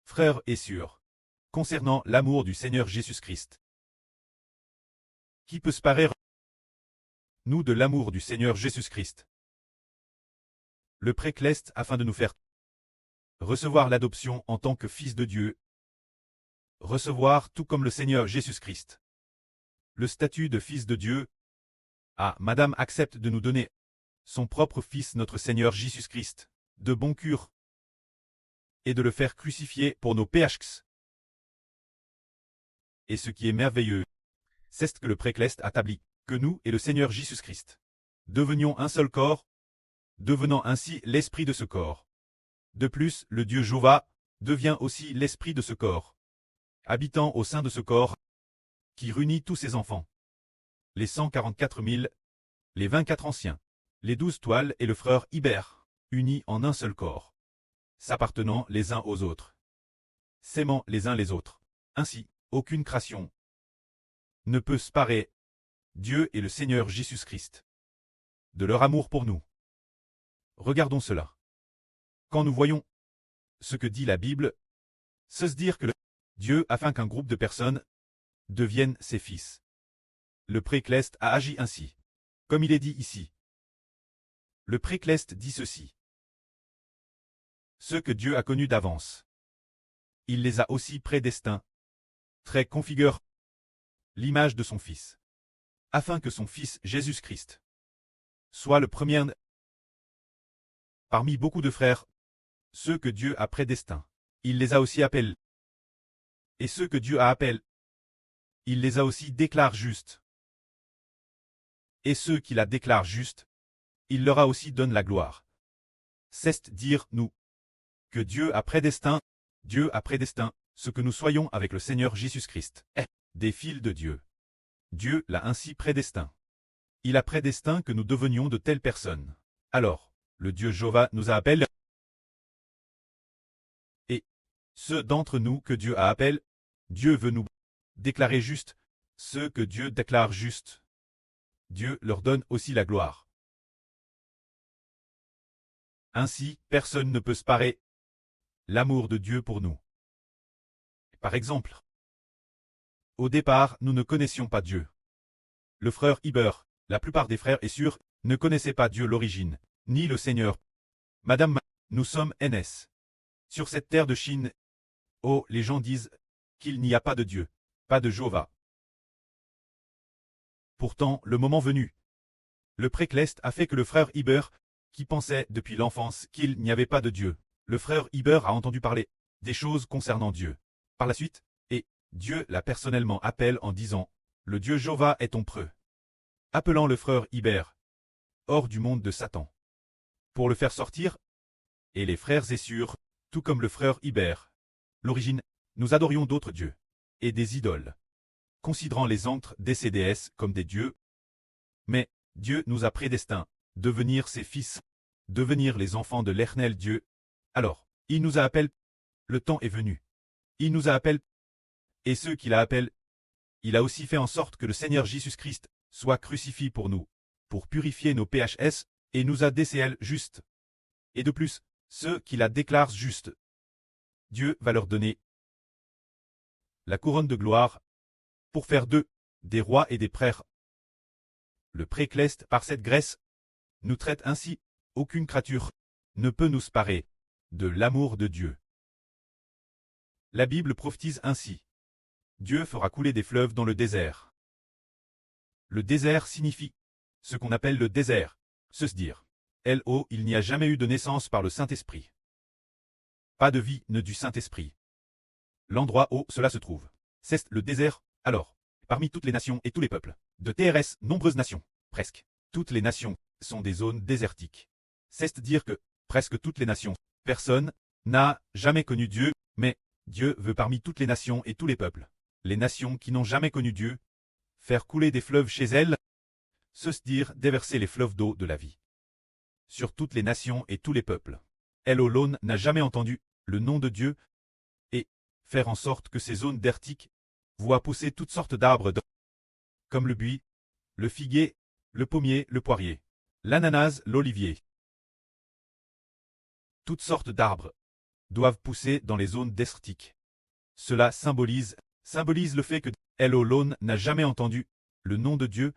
frères et sœurs, concernant l'amour du Seigneur Jésus-Christ. Qui peut séparer nous de l'amour du Seigneur Jésus-Christ? Le précleste afin de nous faire recevoir l'adoption en tant que fils de Dieu, recevoir tout comme le Seigneur Jésus-Christ le statut de fils de Dieu. Ah, Madame accepte de nous donner son propre Fils notre Seigneur Jésus-Christ, de bon cœur, et de le faire crucifier pour nos péchés. Et ce qui est merveilleux, c'est que le précleste établit que nous et le Seigneur Jésus-Christ devenions un seul corps, devenant ainsi l'esprit de ce corps. De plus, le Dieu Jéhovah devient aussi l'esprit de ce corps, habitant au sein de ce corps, qui réunit tous ses enfants. Les 144 000, les 24 anciens, les 12 toiles et le frère Ibère, unis en un seul corps, s'appartenant les uns aux autres, s'aimant les uns les autres. Ainsi, aucune création ne peut séparer Dieu et le Seigneur Jésus-Christ de leur amour pour nous. Regardons cela. Quand nous voyons ce que dit la Bible, c'est se dire que Dieu afin qu'un groupe de personnes deviennent ses fils. Le précleste a agi ainsi. Comme il est dit ici. Le précleste dit ceci. Ceux que Dieu a connus d'avance, il les a aussi prédestinés, très configure l'image de son Fils, afin que son Fils Jésus-Christ soit le premier parmi beaucoup de frères. Ceux que Dieu a prédestinés, il les a aussi appelés. Et ceux que Dieu a appelés, il les a aussi déclarés justes. Et ceux qui la déclarent justes, il leur a aussi donné la gloire. C'est dire, nous, que Dieu a prédestiné ce que nous soyons avec le Seigneur Jésus-Christ, des fils de Dieu. Dieu l'a ainsi prédestiné. Il a prédestiné que nous devenions de telles personnes. Alors, le Dieu Jéhovah nous a appelés. Et ceux d'entre nous que Dieu a appelés, Dieu veut nous déclarer justes. Ceux que Dieu déclare justes, Dieu leur donne aussi la gloire. Ainsi, personne ne peut séparer l'amour de Dieu pour nous. Par exemple, au départ, nous ne connaissions pas Dieu. Le frère Ibère, la plupart des frères et sœurs, ne connaissaient pas Dieu l'origine, ni le Seigneur. Madame, nous sommes NS. Sur cette terre de Chine, oh, les gens disent qu'il n'y a pas de Dieu, pas de Jéhovah. Pourtant, le moment venu, le précleste a fait que le frère Ibère, qui pensait depuis l'enfance qu'il n'y avait pas de Dieu, le frère Ibère a entendu parler des choses concernant Dieu. Par la suite, et Dieu l'a personnellement appelé en disant, le Dieu Jéhovah est ton preux. Appelant le frère Ibère hors du monde de Satan, pour le faire sortir, et les frères et sœurs, tout comme le frère Ibère. L'origine, nous adorions d'autres dieux, et des idoles, considérant les anctres des CDS comme des dieux. Mais Dieu nous a prédestinés devenir ses fils, devenir les enfants de l'Éternel Dieu. Alors, il nous a appelés, le temps est venu. Il nous a appelés, et ceux qu'il a appelés, il a aussi fait en sorte que le Seigneur Jésus-Christ soit crucifié pour nous, pour purifier nos PHS, et nous a déclarés justes. Et de plus, ceux qui la déclarent justes, Dieu va leur donner la couronne de gloire, pour faire d'eux des rois et des prêtres. Le précleste, par cette grâce, nous traite ainsi, aucune créature ne peut nous séparer de l'amour de Dieu. La Bible prophétise ainsi. Dieu fera couler des fleuves dans le désert. Le désert signifie ce qu'on appelle le désert, se dire. Il n'y a jamais eu de naissance par le Saint-Esprit. Pas de vie ne du Saint-Esprit. L'endroit où cela se trouve, c'est le désert. Alors, parmi toutes les nations et tous les peuples, de TRS, nombreuses nations, presque toutes les nations, sont des zones désertiques. C'est dire que, presque toutes les nations, personne n'a jamais connu Dieu, mais Dieu veut parmi toutes les nations et tous les peuples, les nations qui n'ont jamais connu Dieu, faire couler des fleuves chez elles, se dire déverser les fleuves d'eau de la vie. Sur toutes les nations et tous les peuples. Elle alone n'a jamais entendu le nom de Dieu, et faire en sorte que ces zones désertiques voient pousser toutes sortes d'arbres, comme le buis, le figuier, le pommier, le poirier, l'ananas, l'olivier. Toutes sortes d'arbres, doivent pousser dans les zones désertiques. Cela symbolise le fait que Elolone n'a jamais entendu le nom de Dieu.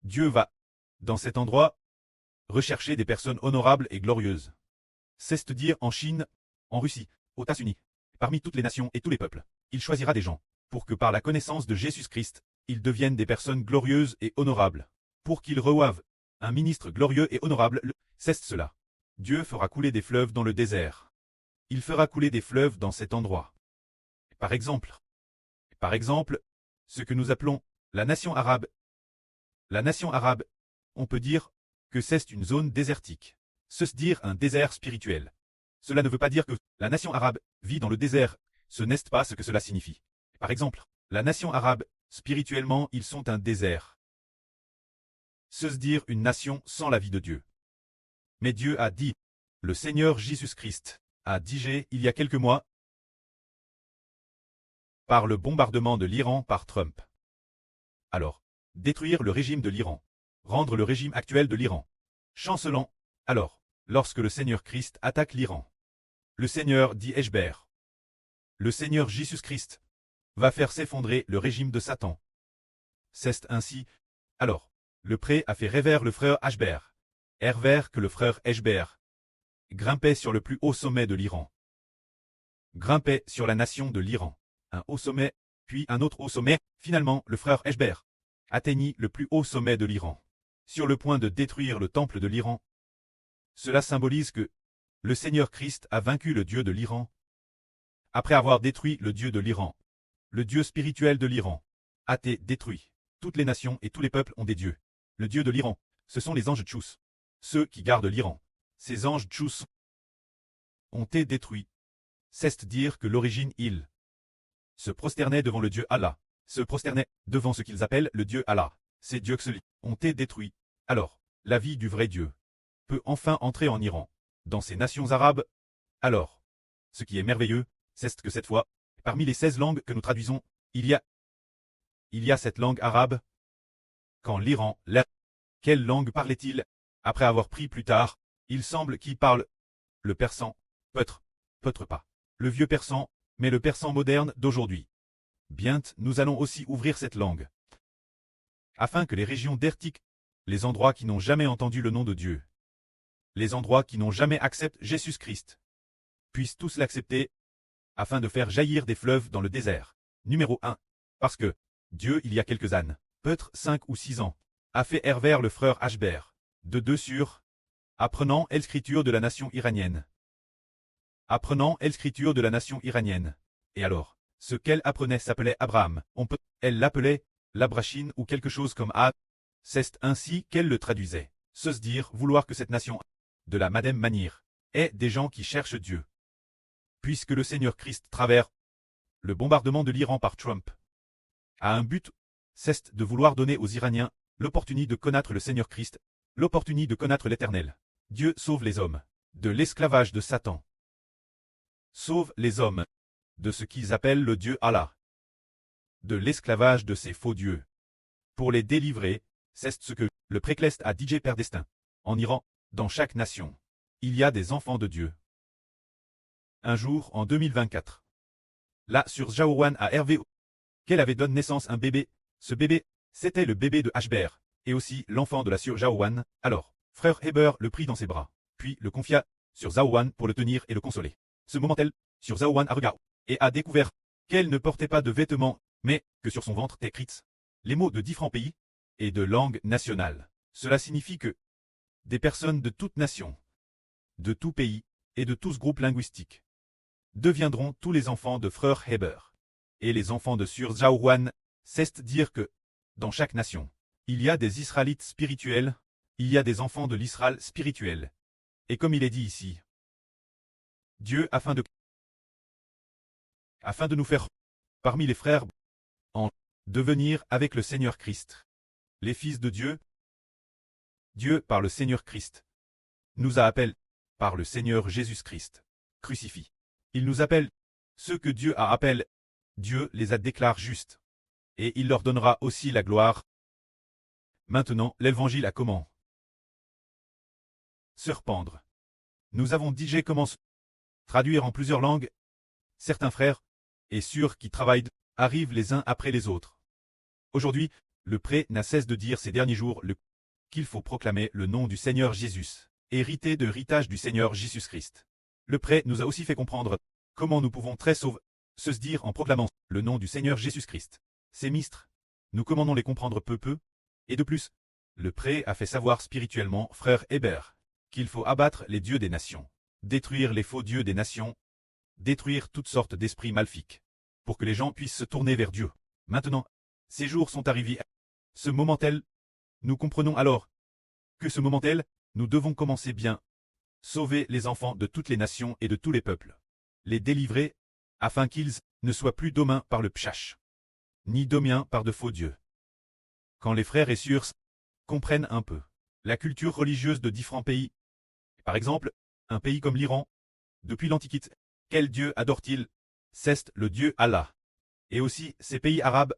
Dieu va, dans cet endroit, rechercher des personnes honorables et glorieuses. C'est-à-dire en Chine, en Russie, aux États-Unis, parmi toutes les nations et tous les peuples. Il choisira des gens, pour que par la connaissance de Jésus-Christ, ils deviennent des personnes glorieuses et honorables. Pour qu'ils reçoivent un ministre glorieux et honorable, c'est cela. Dieu fera couler des fleuves dans le désert. Il fera couler des fleuves dans cet endroit. Par exemple, ce que nous appelons la nation arabe. La nation arabe, on peut dire que c'est une zone désertique. C'est-à-dire un désert spirituel. Cela ne veut pas dire que la nation arabe vit dans le désert, ce n'est pas ce que cela signifie. Par exemple, la nation arabe, spirituellement, ils sont un désert. C'est-à-dire une nation sans la vie de Dieu. Mais Dieu a dit, le Seigneur Jésus-Christ a dit il y a quelques mois, par le bombardement de l'Iran par Trump. Alors, détruire le régime de l'Iran, rendre le régime actuel de l'Iran chancelant. Alors, lorsque le Seigneur Christ attaque l'Iran, le Seigneur dit Eshber. Le Seigneur Jésus-Christ va faire s'effondrer le régime de Satan. C'est ainsi. Alors, le pré a fait rêver le frère Ashber. Herver que le frère Eshber grimpait sur le plus haut sommet de l'Iran. Grimpait sur la nation de l'Iran. Un haut sommet, puis un autre haut sommet. Finalement, le frère Eshber atteignit le plus haut sommet de l'Iran. Sur le point de détruire le temple de l'Iran. Cela symbolise que le Seigneur Christ a vaincu le Dieu de l'Iran. Après avoir détruit le Dieu de l'Iran, le Dieu spirituel de l'Iran a été détruit. Toutes les nations et tous les peuples ont des dieux. Le Dieu de l'Iran, ce sont les anges Tchous. Ceux qui gardent l'Iran. Ces anges Tchous ont été détruits. C'est-à-dire que l'origine ils se prosternaient devant le Dieu Allah, se prosternaient devant ce qu'ils appellent le Dieu Allah. Ces dieux ont été détruits. Alors, la vie du vrai Dieu peut enfin entrer en Iran, dans ces nations arabes. Alors, ce qui est merveilleux, c'est que cette fois, parmi les 16 langues que nous traduisons, il y a cette langue arabe. Quand l'Iran, quelle langue parlait-il? Après avoir pris plus tard, il semble qu'il parle le persan, peut-être pas le vieux persan, mais le persan moderne d'aujourd'hui. Bientôt, nous allons aussi ouvrir cette langue, afin que les régions désertiques, les endroits qui n'ont jamais entendu le nom de Dieu, les endroits qui n'ont jamais accepté Jésus-Christ, puissent tous l'accepter, afin de faire jaillir des fleuves dans le désert. Numéro 1. Parce que Dieu, il y a quelques années, peut-être 5 ou 6 ans, a fait erver le frère Ashber, de 2 sur apprenant l'écriture de la nation iranienne. Apprenant l'écriture de la nation iranienne. Et alors, ce qu'elle apprenait s'appelait Abraham. Elle l'appelait l'Abrachine ou quelque chose comme A. C'est ainsi qu'elle le traduisait. Se dire vouloir que cette nation, de la même manière, est des gens qui cherchent Dieu. Puisque le Seigneur Christ travers le bombardement de l'Iran par Trump a un but, c'est de vouloir donner aux Iraniens l'opportunité de connaître le Seigneur Christ, l'opportunité de connaître l'Éternel. Dieu sauve les hommes de l'esclavage de Satan. Sauve les hommes de ce qu'ils appellent le Dieu Allah, de l'esclavage de ces faux dieux. Pour les délivrer, c'est ce que le précleste a dit Père Destin. En Iran, dans chaque nation, il y a des enfants de Dieu. Un jour, en 2024, là sur Jaouan à Hervé, qu'elle avait donné naissance à un bébé. Ce bébé, c'était le bébé de Ashber, et aussi l'enfant de la sur Jaouan. Alors, frère Heber le prit dans ses bras, puis le confia sur Zaouan pour le tenir et le consoler. Ce moment-elle, sur Zaouan a regardé, et a découvert qu'elle ne portait pas de vêtements, mais que sur son ventre écrits les mots de différents pays et de langues nationales. Cela signifie que des personnes de toute nation, de tout pays et de tous groupes linguistiques deviendront tous les enfants de frère Heber. Et les enfants de Sur Zaouan, c'est dire que, dans chaque nation, il y a des Israélites spirituels, il y a des enfants de l'Israël spirituel. Et comme il est dit ici, Dieu afin de nous faire, parmi les frères, en devenir avec le Seigneur Christ, les fils de Dieu. Dieu par le Seigneur Christ nous a appelés par le Seigneur Jésus-Christ, crucifié. Il nous appelle, ceux que Dieu a appelés, Dieu les a déclarés justes, et il leur donnera aussi la gloire. Maintenant, l'évangile a comment se répandre. Nous avons dit comment traduire en plusieurs langues. Certains frères, et sûrs qui travaillent, arrivent les uns après les autres. Aujourd'hui, le prêtre n'a cesse de dire ces derniers jours qu'il faut proclamer le nom du Seigneur Jésus, hérité de l'héritage du Seigneur Jésus-Christ. Le prêtre nous a aussi fait comprendre comment nous pouvons très sauver, se dire en proclamant le nom du Seigneur Jésus-Christ. Ces mystres, nous commandons les comprendre peu, et de plus, le prêtre a fait savoir spirituellement, frère Hébert, qu'il faut abattre les dieux des nations, détruire les faux dieux des nations, détruire toutes sortes d'esprits maléfiques, pour que les gens puissent se tourner vers Dieu. Maintenant, ces jours sont arrivés. Ce moment tel, nous comprenons alors que ce moment tel, nous devons commencer bien, sauver les enfants de toutes les nations et de tous les peuples, les délivrer, afin qu'ils ne soient plus domains par le pchash, ni domiens par de faux dieux. Quand les frères et sœurs comprennent un peu la culture religieuse de différents pays, par exemple, un pays comme l'Iran, depuis l'Antiquité, quel dieu adore-t-il? C'est le dieu Allah. Et aussi ces pays arabes,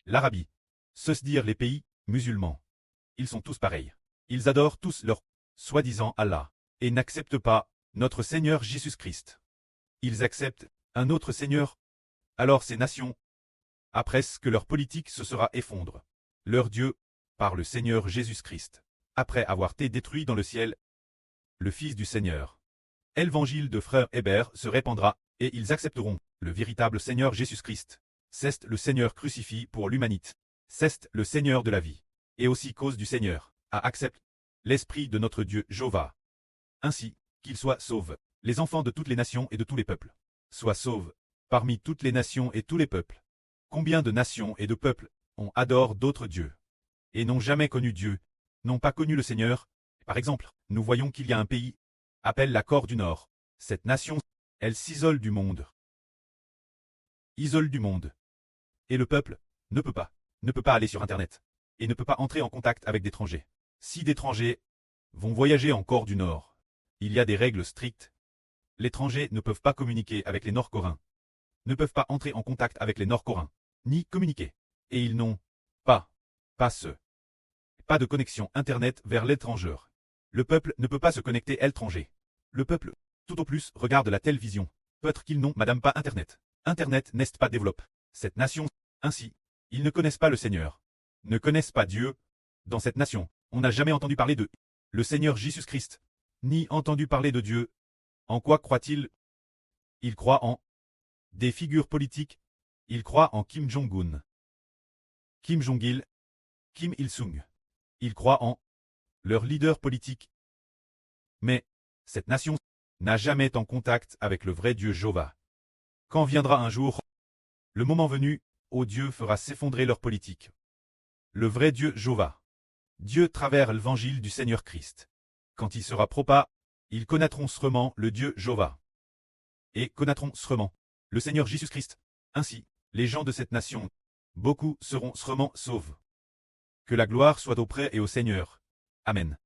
l'Arabie, se dire les pays musulmans. Ils sont tous pareils. Ils adorent tous leur soi-disant Allah, et n'acceptent pas notre Seigneur Jésus-Christ. Ils acceptent un autre Seigneur. Alors ces nations, après que leur politique se sera effondre, leur Dieu, par le Seigneur Jésus-Christ, après avoir été détruit dans le ciel, le Fils du Seigneur. L'évangile de frère Hébert se répandra, et ils accepteront le véritable Seigneur Jésus-Christ. C'est le Seigneur crucifié pour l'humanité. C'est le Seigneur de la vie. Et aussi cause du Seigneur, à accepter l'Esprit de notre Dieu Jéhovah. Ainsi, qu'il soit sauve, les enfants de toutes les nations et de tous les peuples. Soient sauves, parmi toutes les nations et tous les peuples. Combien de nations et de peuples ont adoré d'autres dieux, et n'ont jamais connu Dieu, n'ont pas connu le Seigneur. Par exemple, nous voyons qu'il y a un pays, appelle la Corée du Nord. Cette nation, elle s'isole du monde. Isole du monde. Et le peuple ne peut pas aller sur Internet, et ne peut pas entrer en contact avec d'étrangers. Si d'étrangers vont voyager en Corée du Nord, il y a des règles strictes. L'étranger ne peuvent pas communiquer avec les Nord-Coréens, ne peuvent pas entrer en contact avec les Nord-Coréens, ni communiquer. Et ils n'ont pas de connexion Internet vers l'étranger. Le peuple ne peut pas se connecter à l'étranger. Le peuple, tout au plus, regarde la télévision. Peut-être qu'ils n'ont, madame, pas Internet. Internet n'est pas développé. Cette nation, ainsi, ils ne connaissent pas le Seigneur, ne connaissent pas Dieu. Dans cette nation, on n'a jamais entendu parler de le Seigneur Jésus-Christ, ni entendu parler de Dieu. En quoi croient-ils? Ils croient en des figures politiques. Ils croient en Kim Jong-un, Kim Jong-il, Kim Il-sung. Ils croient en leur leader politique. Mais cette nation n'a jamais été en contact avec le vrai Dieu Jéhovah. Quand viendra un jour, le moment venu, où Dieu fera s'effondrer leur politique. Le vrai Dieu Jéhovah. Dieu travers l'évangile du Seigneur Christ. Quand il sera propas, ils connaîtront sûrement le Dieu Jéhovah. Et connaîtront sûrement le Seigneur Jésus-Christ. Ainsi, les gens de cette nation, beaucoup seront sûrement sauvés. Que la gloire soit auprès et au Seigneur. Amen.